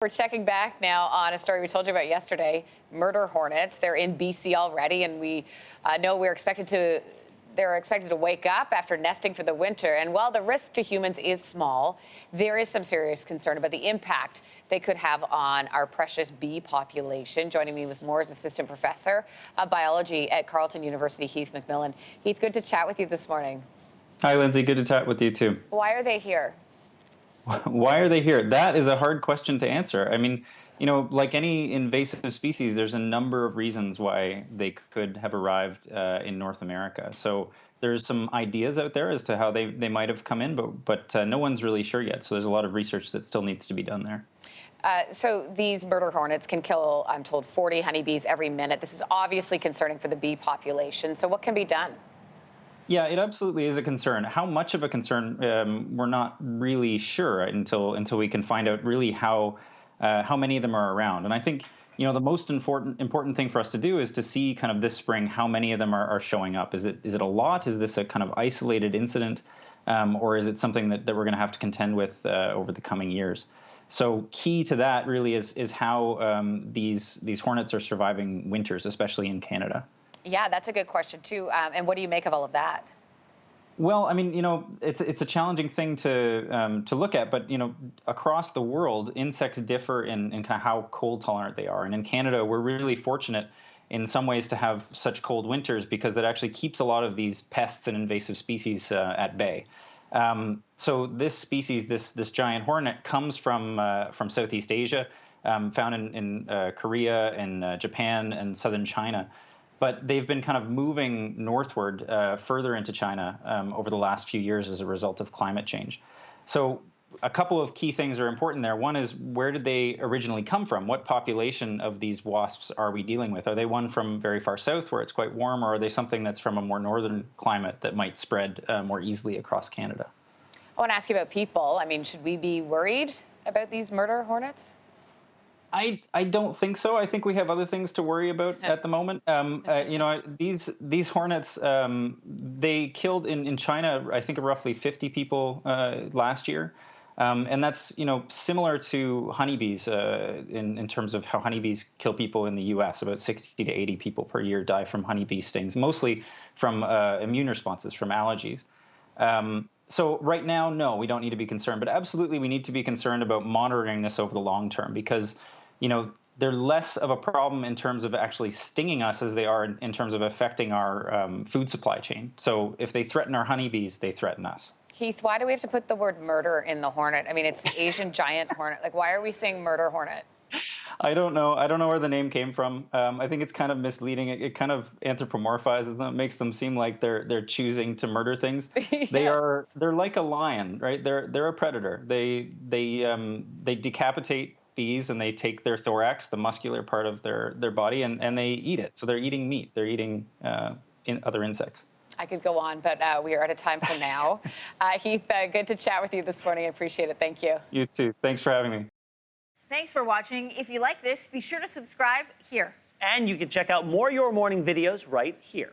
We're checking back now on a story we told you about yesterday. Murder hornets. They're in BC already, and we know they're expected to wake up after nesting for the winter. And while the risk to humans is small, there is some serious concern about the impact they could have on our precious bee population. Joining me with more is Assistant Professor of Biology at Carleton University, Heath McEwen. Heath, good to chat with you this morning. Hi, Lindsey. Good to chat with you, too. Why are they here? Why are they here? That is a hard question to answer. I mean, like any invasive species, there's a number of reasons why they could have arrived in North America. So there's some ideas out there as to how they might have come in, but no one's really sure yet. So there's a lot of research that still needs to be done there. So these murder hornets can kill, I'm told, 40 honeybees every minute. This is obviously concerning for the bee population. So what can be done? Yeah, it absolutely is a concern. How much of a concern, we're not really sure until we can find out really how many of them are around. And I think the most important thing for us to do is to see kind of this spring how many of them are showing up. Is it a lot? Is this a kind of isolated incident, or is it something that we're going to have to contend with over the coming years? So key to that really is how these hornets are surviving winters, especially in Canada. Yeah, that's a good question, too. And what do you make of all of that? Well, I mean, it's a challenging thing to look at, but across the world, insects differ in kind of how cold tolerant they are. And in Canada, we're really fortunate in some ways to have such cold winters because it actually keeps a lot of these pests and invasive species at bay. So this species, this giant hornet, comes from Southeast Asia, found in Korea and Japan and southern China. But they've been kind of moving northward further into China over the last few years as a result of climate change. So a couple of key things are important there. One is, where did they originally come from? What population of these wasps are we dealing with? Are they one from very far south where it's quite warm, or are they something that's from a more northern climate that might spread more easily across Canada? I want to ask you about people. I mean, should we be worried about these murder hornets? I don't think so. I think we have other things to worry about at the moment. These hornets, they killed in China, I think, roughly 50 people last year. And that's, similar to honeybees in terms of how honeybees kill people in the U.S. About 60 to 80 people per year die from honeybee stings, mostly from immune responses, from allergies. So right now, no, we don't need to be concerned. But absolutely, we need to be concerned about monitoring this over the long term because they're less of a problem in terms of actually stinging us as they are in terms of affecting our food supply chain. So if they threaten our honeybees, they threaten us. Heath, why do we have to put the word murder in the hornet? I mean, it's the Asian giant hornet. Like, why are we saying murder hornet? I don't know. I don't know where the name came from. I think it's kind of misleading. It kind of anthropomorphizes them. It makes them seem like they're choosing to murder things. Yes. They're like a lion, right? They're a predator. They decapitate bees and they take their thorax, the muscular part of their body, and they eat it. So they're eating meat. They're eating other insects. I could go on, but we are out of time for now. Heath, good to chat with you this morning. I appreciate it. Thank you. You too. Thanks for having me. Thanks for watching. If you like this, be sure to subscribe here. And you can check out more Your Morning videos right here.